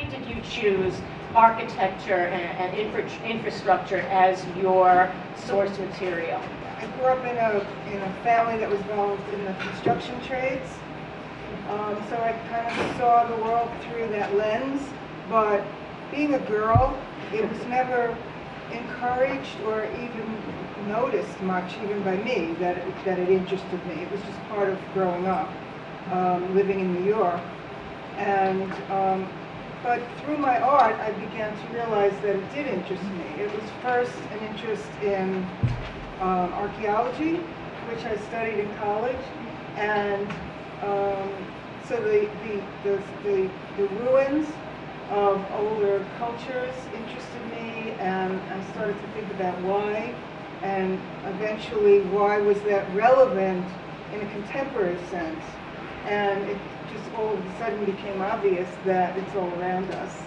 did you choose architecture and infrastructure as your source material? I grew up in a family that was involved in the construction trades, so I kind of saw the world through that lens. But being a girl, it was never encouraged or even noticed much, even by me, that it interested me. It was just part of growing up, living in New York. And but through my art, I began to realize that it did interest me. It was first an interest in archaeology, which I studied in college, and so the ruins of older cultures interested me, and I started to think about why, and eventually why was that relevant in a contemporary sense. And it just all of a sudden became obvious that it's all around us,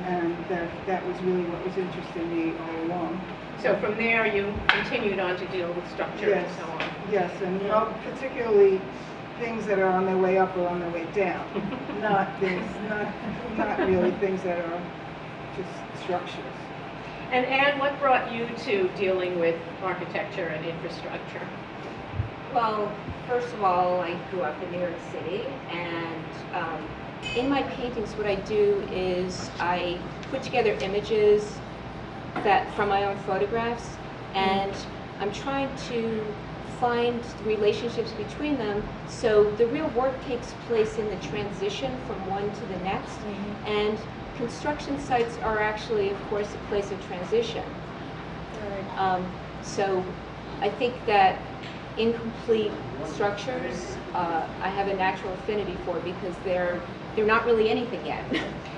and that was really what was interesting me all along. So from there you continued on to deal with structure and so on. Yes, and particularly things that are on their way up or on their way down. not really things that are just structures. And Anne, what brought you to dealing with architecture and infrastructure? Well, first of all, I grew up in New York City, and in my paintings what I do is I put together images that from my own photographs, and I'm trying to find relationships between them, so the real work takes place in the transition from one to the next, and construction sites are actually, of course, a place of transition. So I think that incomplete structures I have a natural affinity for, because they're not really anything yet.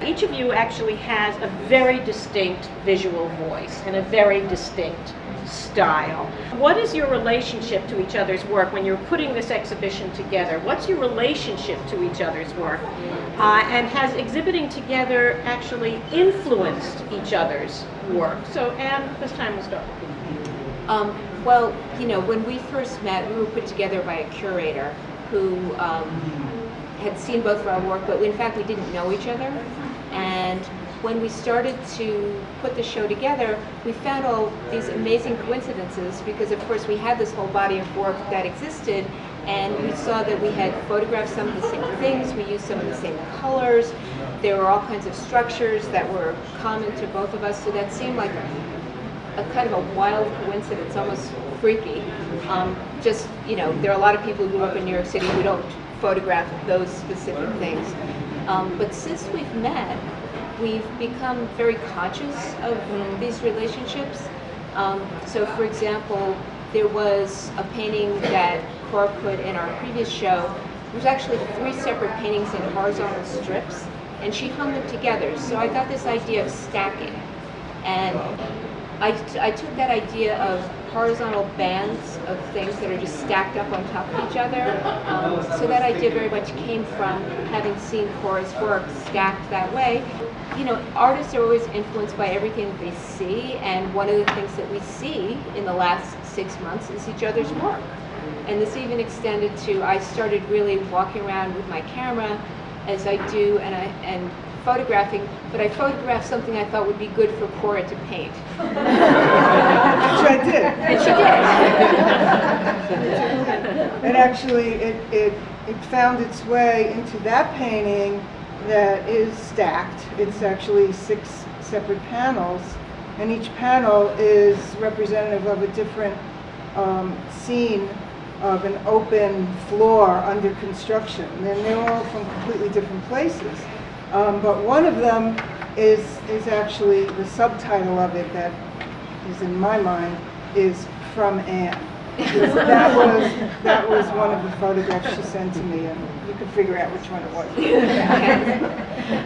Each of you actually has a very distinct visual voice and a very distinct style. What is your relationship to each other's work when you're putting this exhibition together? What's your relationship to each other's work? And has exhibiting together actually influenced each other's work? So Anne, this time we'll start with you. Well, you know, when we first met, we were put together by a curator who had seen both of our work, but in fact we didn't know each other. And when we started to put the show together, we found all these amazing coincidences, because of course we had this whole body of work that existed, and we saw that we had photographed some of the same things, we used some of the same colors, there were all kinds of structures that were common to both of us, so that seemed like a kind of a wild coincidence, almost freaky. Just, you know, there are a lot of people who grew up in New York City who don't photograph those specific things. But since we've met, we've become very conscious of these relationships. So for example, there was a painting that Cora put in our previous show. There was actually 3 separate paintings in horizontal strips, and she hung them together. So I got this idea of stacking. And I took that idea of horizontal bands of things that are just stacked up on top of each other. So that idea very much came from having seen Cora's work stacked that way. You know, artists are always influenced by everything that they see, and one of the things that we see in the last 6 months is each other's work. And this even extended to, I started really walking around with my camera as I do, and photographing, but I photographed something I thought would be good for Cora to paint. Which I did. And she did. And actually, it found its way into that painting that is stacked. It's actually 6 separate panels, and each panel is representative of a different scene of an open floor under construction. And they're all from completely different places. But one of them is actually the subtitle of it that is in my mind is From Anne. That was one of the photographs she sent to me, and you could figure out which one it was.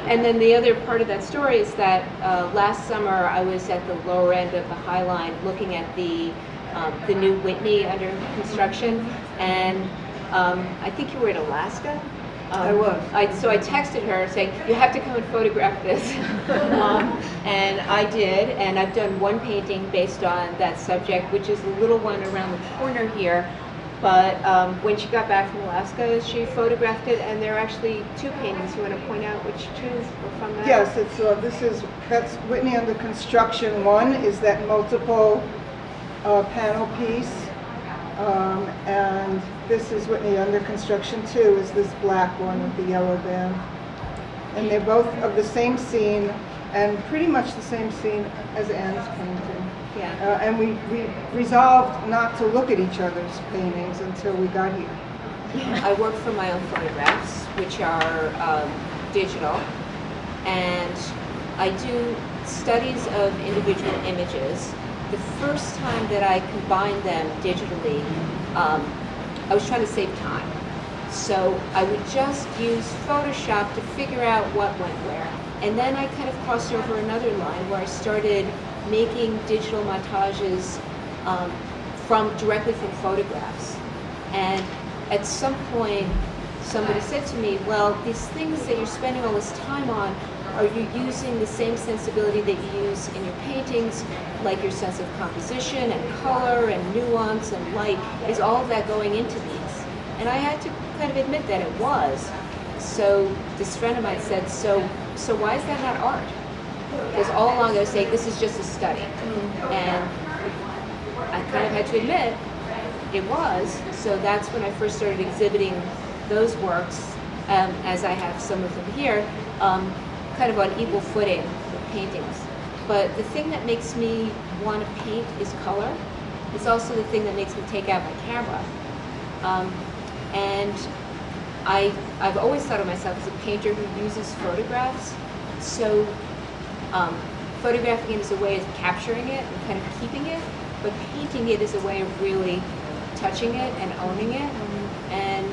And then the other part of that story is that last summer I was at the lower end of the High Line looking at the new Whitney under construction, and I think you were in Alaska. I was. So I texted her saying, you have to come and photograph this. And I did, and I've done one painting based on that subject, which is the little one around the corner here. But when she got back from Alaska, she photographed it, and there are actually two paintings. You want to point out which two were from that? Yes, that's Whitney Under Construction. One is that multiple panel piece, and this is Whitney Under Construction 2, is this black one with the yellow band. And they're both of the same scene, and pretty much the same scene as Anne's painting. Yeah. And we resolved not to look at each other's paintings until we got here. I work from my own photographs, which are digital, and I do studies of individual images. The first time that I combined them digitally, I was trying to save time. So I would just use Photoshop to figure out what went where. And then I kind of crossed over another line where I started making digital montages directly from photographs. And at some point, somebody said to me, well, these things that you're spending all this time on, are you using the same sensibility that you use in your paintings, like your sense of composition and color and nuance and light? Is all of that going into these? And I had to kind of admit that it was. So this friend of mine said, so why is that not art? Because all along I was saying, this is just a study. And I kind of had to admit it was. So that's when I first started exhibiting those works, as I have some of them here, kind of on equal footing with paintings. But the thing that makes me want to paint is color. It's also the thing that makes me take out my camera. And I've always thought of myself as a painter who uses photographs. So photographing it is a way of capturing it and kind of keeping it, but painting it is a way of really touching it and owning it. And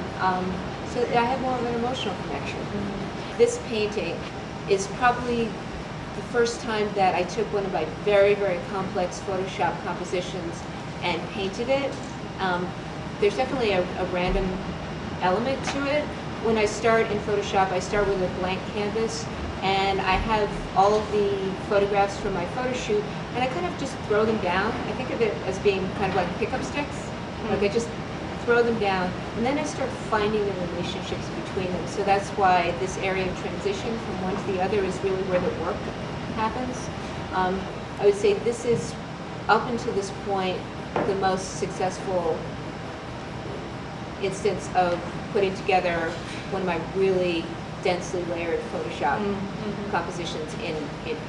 so I have more of an emotional connection. This painting is probably the first time that I took one of my very, very complex Photoshop compositions and painted it. There's definitely a random element to it. When I start in Photoshop, I start with a blank canvas, and I have all of the photographs from my photo shoot, and I kind of just throw them down. I think of it as being kind of like pickup sticks. Like I just throw them down, and then I start finding the relationships between them. So that's why this area of transition from one to the other is really where the work happens. I would say this is, up until this point, the most successful instance of putting together one of my really densely layered Photoshop compositions in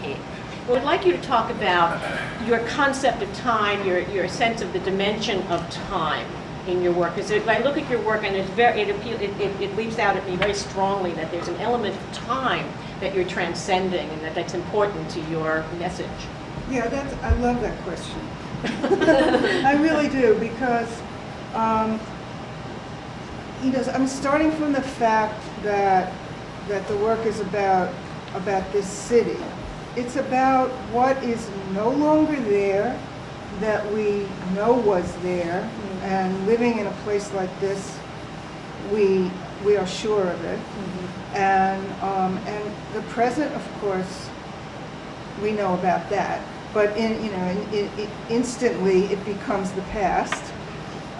paint. Well, I'd like you to talk about your concept of time, your sense of the dimension of time in your work. Because if I look at your work, and it leaps out at me very strongly that there's an element of time that you're transcending, and that's important to your message. Yeah, I love that question. I really do, because I'm starting from the fact that the work is about this city. It's about what is no longer there that we know was there, and living in a place like this, we are sure of it. And the present, of course, we know about that. But instantly it becomes the past.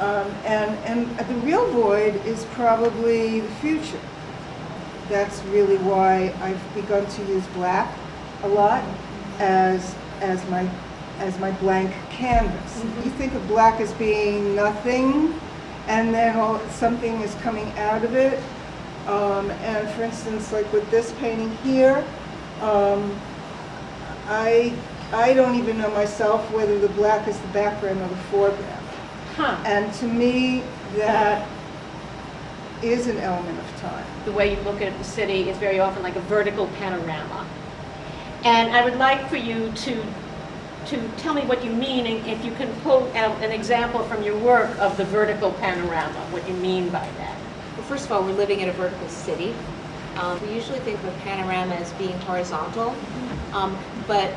And the real void is probably the future. That's really why I've begun to use black a lot as my blank canvas. You think of black as being nothing, and then something is coming out of it. And for instance, like with this painting here, I don't even know myself whether the black is the background or the foreground. And to me, that is an element of time. The way you look at the city is very often like a vertical panorama. And I would like for you to tell me what you mean, and if you can pull out an example from your work of the vertical panorama, what you mean by that. Well, first of all, we're living in a vertical city. We usually think of a panorama as being horizontal, but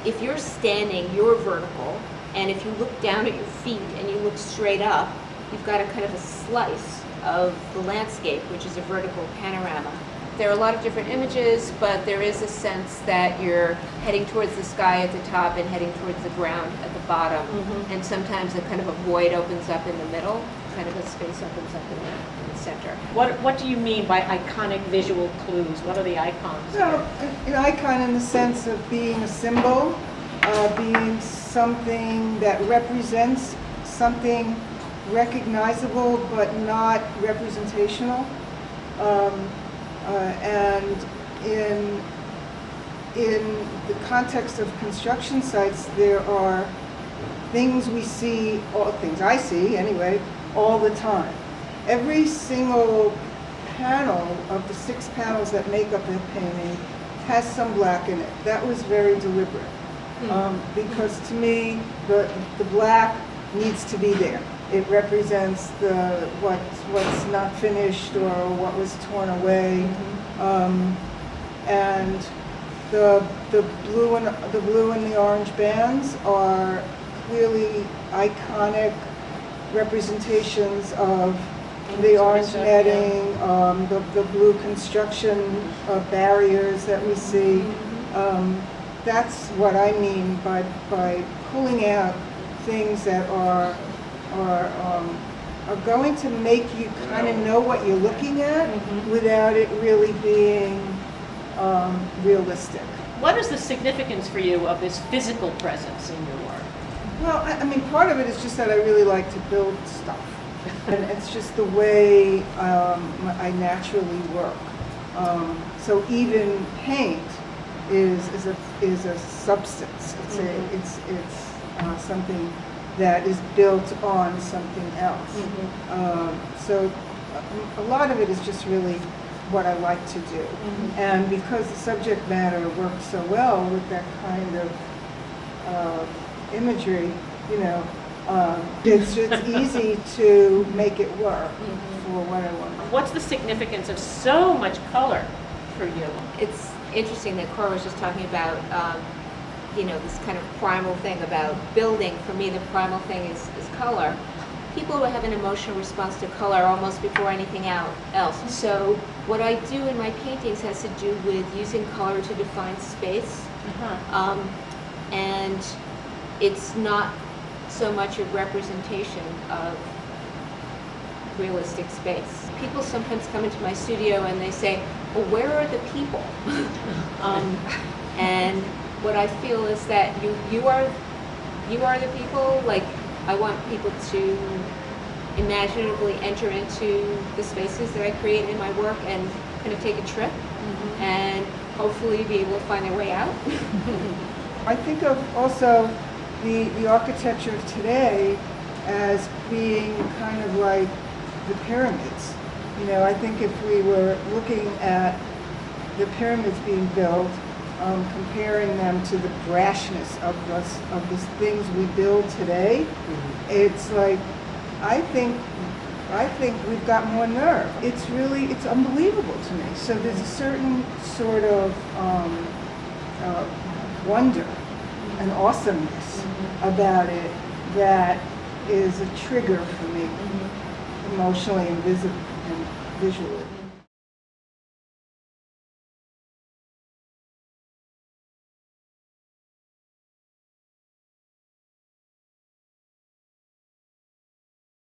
if you're standing, you're vertical, and if you look down at your feet and you look straight up, you've got a kind of a slice of the landscape, which is a vertical panorama. there are a lot of different images, but there is a sense that you're heading towards the sky at the top and heading towards the ground at the bottom. And sometimes a kind of a void opens up in the middle, kind of a space opens up in the center. What do you mean by iconic visual clues? What are the icons? So, an icon in the sense of being a symbol, being something that represents something recognizable but not representational. And in the context of construction sites, there are things we see, or things I see anyway, all the time. Every single panel of the 6 panels that make up that painting has some black in it. That was very deliberate. Because to me, the black needs to be there. It represents what's not finished or what was torn away, and the blue and the orange bands are clearly iconic representations of the orange netting, the blue construction barriers that we see. That's what I mean by pulling out things that are going to make you kind of know what you're looking at without it really being realistic. What is the significance for you of this physical presence in your work? Well, I mean, part of it is just that I really like to build stuff. And it's just the way I naturally work. So even paint is a substance. It's something that is built on something else. So a lot of it is just really what I like to do. And because the subject matter works so well with that kind of imagery, you know, it's easy to make it work for what I want. What's the significance of so much color for you? It's interesting that Cora was just talking about, you know, this kind of primal thing about building. For me, the primal thing is color. People have an emotional response to color almost before anything else. So what I do in my paintings has to do with using color to define space. And it's not so much a representation of realistic space. People sometimes come into my studio and they say, well, where are the people? And what I feel is that you are the people. Like, I want people to imaginatively enter into the spaces that I create in my work and kind of take a trip and hopefully be able to find their way out. I think of also the architecture of today as being kind of like the pyramids. You know, I think if we were looking at the pyramids being built, comparing them to the brashness of the things we build today, it's like, I think we've got more nerve. It's unbelievable to me. So there's a certain sort of wonder and awesomeness about it that is a trigger for me, emotionally and visually.